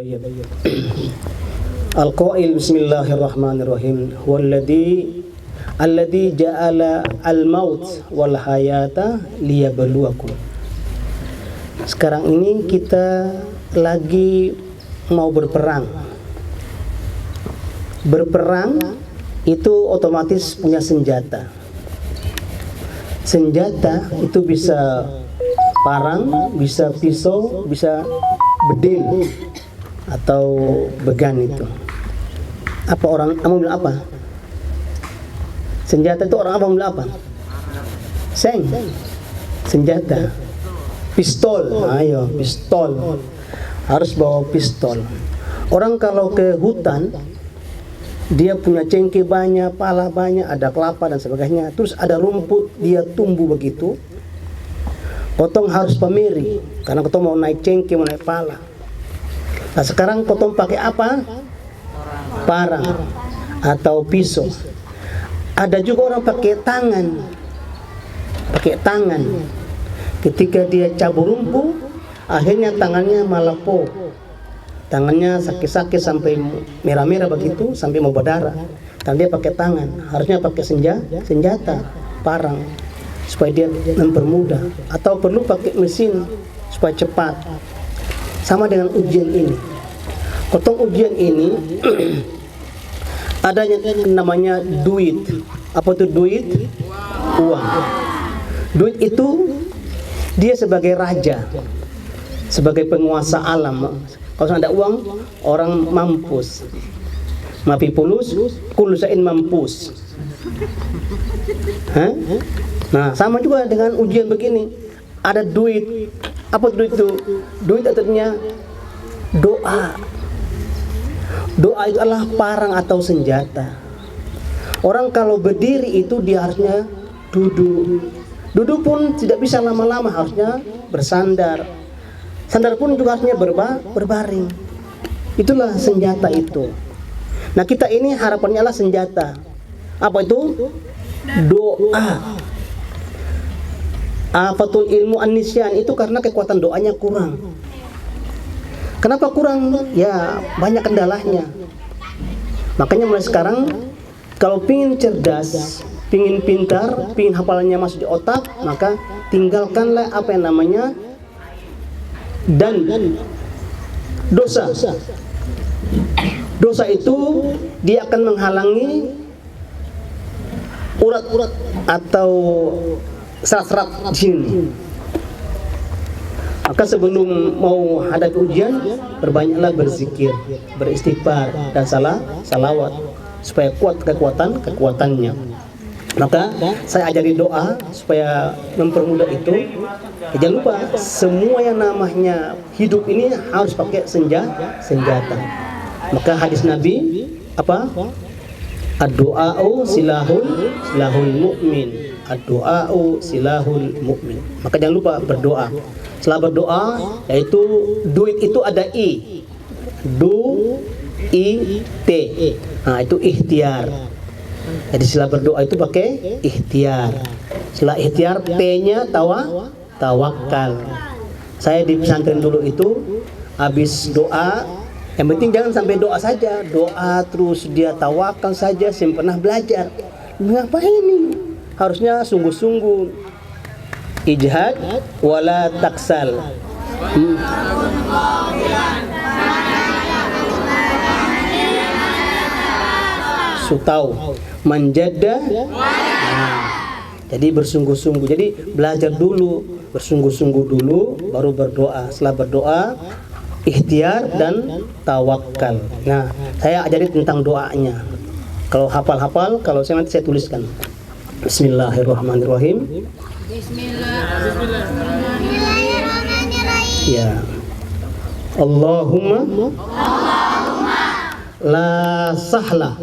Tayyib. Al-Qail bismillahirrahmanirrahim. Alladzi ja'ala al-maut wal hayata liyabluwakum. Sekarang ini kita lagi mau berperang. Berperang itu otomatis punya senjata. Senjata itu bisa parang, bisa pisau, bisa bedil atau began itu. Apa orang kamu bilang apa? Senjata itu orang apa bilang apa? Seng. Senjata. Pistol. Ayo, pistol. Harus bawa pistol. Orang kalau ke hutan dia punya cengkeh banyak, pala banyak, ada kelapa dan sebagainya. Terus ada rumput, dia tumbuh begitu. Kotong harus pameri, karena kotong mau naik cengkeh, mau naik pala. Nah sekarang kotong pakai apa? Parang atau pisau. Ada juga orang pakai tangan. Pakai tangan. Ketika dia cabut rumput, akhirnya tangannya melepuh. Tangannya sakit-sakit sampai merah-merah begitu, sampai mau berdarah. Dan dia pakai tangan, harusnya pakai senjata, parang, supaya dia mempermudah. Atau perlu pakai mesin supaya cepat. Sama dengan ujian ini. Kotong ujian ini adanya namanya duit. Apa itu duit? Uang. Duit itu dia sebagai raja, sebagai penguasa alam. Kalau ada uang, orang mampus. Mafi pulus, kulusain mampus. Hah? Nah, sama juga dengan ujian begini. Ada duit. Apa duit itu? Duit artinya doa. Doa itu adalah parang atau senjata. Orang kalau berdiri itu dia harusnya duduk. Duduk pun tidak bisa lama-lama, harusnya bersandar. Sandar pun juga harusnya berbaring. Itulah senjata itu. Nah kita ini harapannya adalah senjata. Apa itu? Doa. Afatul ilmu an-nisyan itu karena kekuatan doanya kurang. Kenapa kurang? Ya banyak kendalanya. Makanya mulai sekarang kalau pingin cerdas, pingin pintar, pingin hafalannya masuk di otak, maka tinggalkanlah apa yang namanya dan dosa. Dosa itu dia akan menghalangi urat-urat atau serat-serat di sini. Maka sebelum mau hadapi ujian, perbanyaklah berzikir, beristighfar dan salawat supaya kuat kekuatannya. Maka saya ajari doa supaya mempermudah itu. Jangan lupa semua yang namanya hidup ini harus pakai senjata. Maka hadis Nabi apa? Ad-du'a'u silahul mu'min. Ad-du'a'u silahul mu'min. Maka jangan lupa berdoa. Setelah berdoa, yaitu duit itu ada i. Du-i-t. Nah, itu ikhtiar. Jadi setelah berdoa itu pakai ikhtiar. Setelah ikhtiar P-nya tawakal. Saya di pesantren dulu itu habis doa, yang penting jangan sampai doa saja, doa terus dia tawakal saja, saya pernah belajar. Ngapain ini? Harusnya sungguh-sungguh. Ijhad wala taksal. Sutau manjada. Jadi bersungguh-sungguh. Jadi belajar dulu, bersungguh-sungguh dulu, baru berdoa. Setelah berdoa, ikhtiar dan tawakal. Nah, saya ajari tentang doanya. Kalau hafal-hafal, kalau saya nanti saya tuliskan. Bismillahirrahmanirrahim. Ya. Allahumma la sahla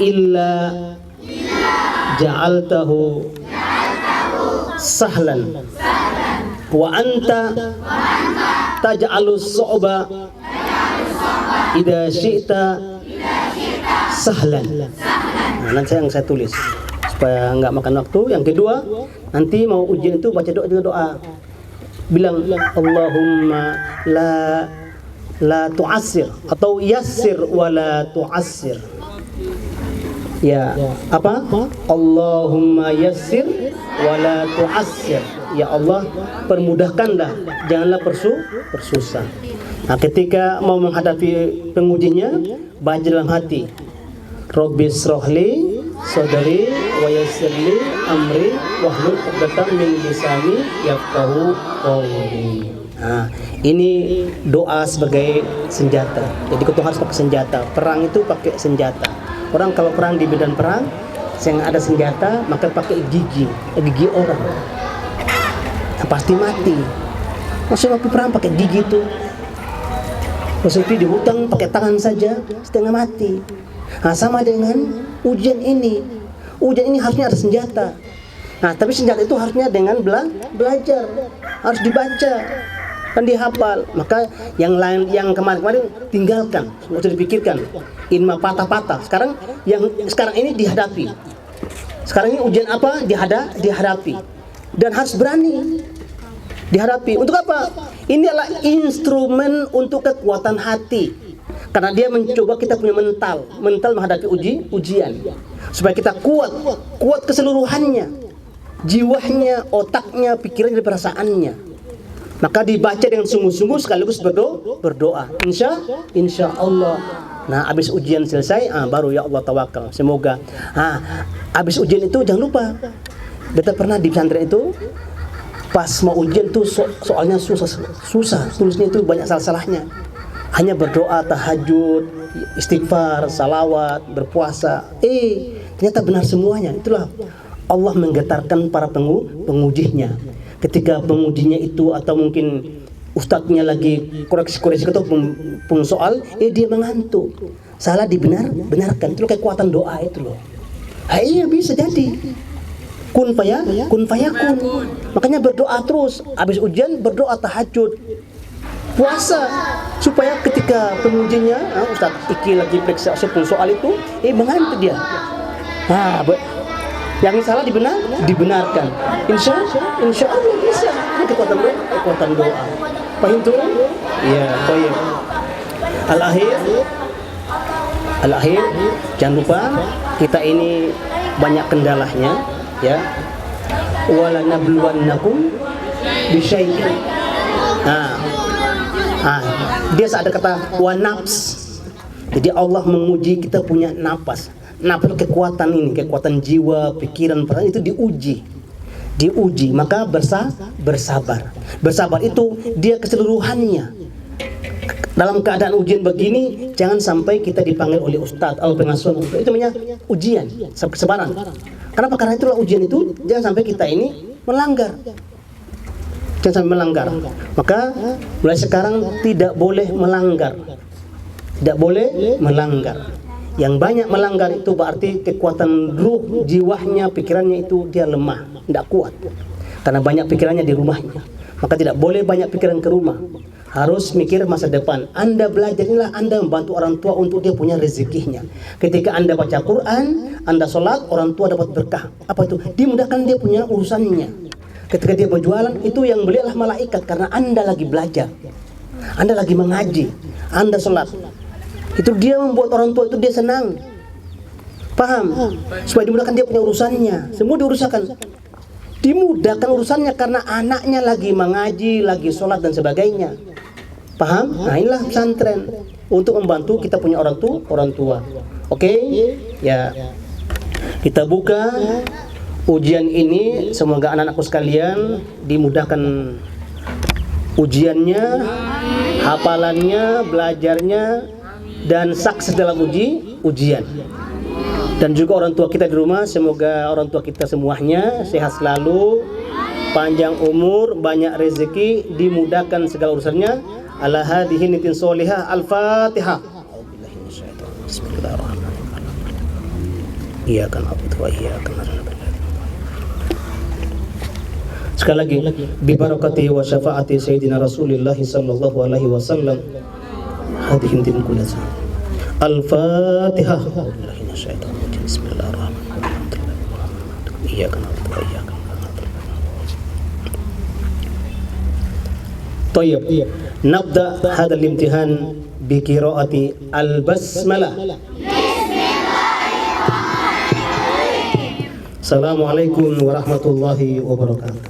illa ja'altahu sahlan wa anta taj'alus su'ba idza syi'ta sahlan. Nah, nanti yang saya tulis supaya nggak makan waktu. Yang kedua, nanti mau ujian itu baca doa juga doa. Bilang Allahumma la la tu'assir, atau yassir wa la tu'assir. Ya, apa? Allahumma yassir wa la tu'assir. Ya Allah, permudahkanlah, janganlah persusah. Nah, ketika mau menghadapi pengujinya, baca dalam hati, Rabbis rohli sadri wa yassirli amri wahlul 'uqdatam min lisani yafqahu qawli. Nah, ini doa sebagai senjata. Jadi kita harus pakai senjata. Perang itu pakai senjata. Orang kalau perang di medan perang, yang ada senjata, maka pakai gigi orang. Nah, pasti mati. Maksudnya waktu perang pakai gigi itu. Maksudnya di hutan pakai tangan saja, setengah mati. Nah, sama dengan ujian ini. Ujian ini harusnya ada senjata. Nah, tapi senjata itu harusnya dengan belajar, harus dibaca dan dihafal. Maka yang lain, yang kemarin-kemarin tinggalkan, nggak usah dipikirkan. Ilmu patah-patah. Sekarang ini dihadapi. Sekarang ini ujian apa? Dihadapi. Dan harus berani dihadapi. Untuk apa? Ini adalah instrumen untuk kekuatan hati. Karena dia mencoba kita punya mental menghadapi ujian. Supaya kita kuat keseluruhannya. Jiwanya, otaknya, pikirannya, perasaannya. Maka dibaca dengan sungguh-sungguh sekaligus berdoa. Insya Allah. Nah, habis ujian selesai, baru ya Allah tawakal. Semoga. Habis ujian itu jangan lupa. Beta pernah di pesantren itu, pas mau ujian tuh soalnya susah. Tulisnya itu banyak salah-salahnya. Hanya berdoa, tahajud, istighfar, salawat, berpuasa. Ternyata benar semuanya. Itulah Allah menggetarkan para pengujinya. Ketika pengujinya itu atau mungkin ustadznya lagi koreksi atau soal, dia mengantuk. Salah benarkan. Itu kekuatan doa itu loh. Iya bisa jadi. Kun fayakun. Makanya berdoa terus. Habis ujian berdoa tahajud. Puasa supaya ketika pengujinya, Ustadz Iki lagi periksa soal itu, mengantuk dia. Yang salah dibenarkan. Insya Allah bisa. Ini kekuatan doa. Paham tuh? Iya, baik. Al-akhir, jangan lupa kita ini banyak kendalanya, ya. Wala nabluwannakum bisyai'in. Dia ada kata wa nafs. Jadi Allah menguji kita punya napas. Napas kekuatan ini, kekuatan jiwa, pikiran, perasaan itu diuji. Maka bersabar. Bersabar itu dia keseluruhannya. Dalam keadaan ujian begini, jangan sampai kita dipanggil oleh ustadz atau pengasuh. Itu namanya ujian, kesabaran. Kenapa? Karena itulah ujian itu, jangan sampai kita ini melanggar. Jangan sampai melanggar. Maka mulai sekarang tidak boleh melanggar. Yang banyak melanggar itu berarti kekuatan ruh, jiwanya, pikirannya itu dia lemah, tidak kuat. Karena banyak pikirannya di rumahnya. Maka tidak boleh banyak pikiran ke rumah. Harus mikir masa depan. Anda belajar, inilah Anda membantu orang tua untuk dia punya rezekinya. Ketika Anda baca Quran, Anda sholat, orang tua dapat berkah. Apa itu? Dimudahkan dia punya urusannya. Ketika dia berjualan, itu yang beli adalah malaikat. Karena Anda lagi belajar, Anda lagi mengaji, Anda sholat. Itu dia membuat orang tua itu dia senang. Paham? Supaya dimudahkan dia punya urusannya. Semua diurusakan. Dimudahkan urusannya karena anaknya lagi mengaji, lagi sholat dan sebagainya. Paham? Nah, inilah pesantren untuk membantu kita punya orang tua. Oke? Ya. Kita buka ujian ini, semoga anak-anakku sekalian dimudahkan ujiannya, hafalannya, belajarnya, dan sukses dalam ujian. Dan juga orang tua kita di rumah, semoga orang tua kita semuanya sehat selalu, panjang umur, banyak rezeki, dimudahkan segala urusannya. Ala hadhihi nitin solihah. Al-Fatihah. Bismillahirrahmanirrahim. Iyyaka na'budu wa iyyaka nasta'in. Sekali lagi, bi barakatihi wa syafaati sayyidina Rasulillah sallallahu alaihi wasallam. Hadhihi nitin kullasa. Al-Fatihah. Bismillahirrahmanirrahim. Iyyaka na'budu wa iyyaka nasta'in. طيب نبدأ هذا الامتحان بقراءة البسملة. السلام عليكم ورحمة الله وبركاته.